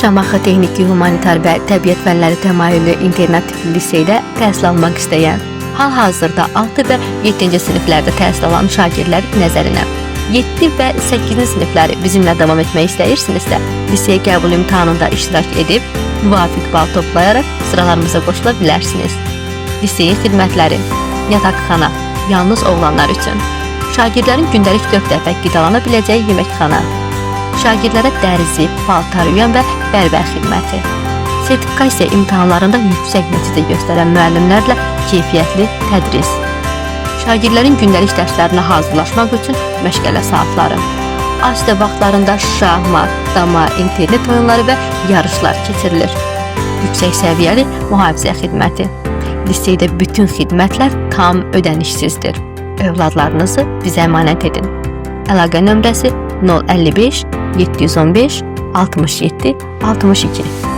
Şamaxı Texniki Humanitar və Təbiət Fənləri təmayüllü internat tipli liseydə təhsil almaq istəyən, hal-hazırda 6 və 7-ci siniflərdə təhsil alan şagirdlər nəzərinə 7 və 8-ci sinifləri bizimlə davam etmək istəyirsinizsə, lisey qəbul imtahanında iştirak edib, müvafiq bal toplayaraq sıralarımıza qoşula bilərsiniz. Liseyin xidmətləri, yataqxana, yalnız oğlanlar üçün, şagirdlərin gündəlik 4 dəfə qidalana biləcəyi yeməkxana, şagirdlərə dərzi, paltar yuyan və bərbər xidməti, sertifikasiya imtahanlarında yüksək nəticə göstərən müəllimlərlə keyfiyyətli tədris, şagirdlərin gündəlik dərslərinə hazırlaşmaq üçün məşğələ saatları, adi vaxtlarında şahmat, dama, internet oyunları və yarışlar keçirilir. Yüksək səviyyəli mühafizə xidməti. Liseydə bütün xidmətlər tam ödənişsizdir. Övladlarınızı bizə əmanət edin. Əlaqə nömrəsi 055 715 67 62.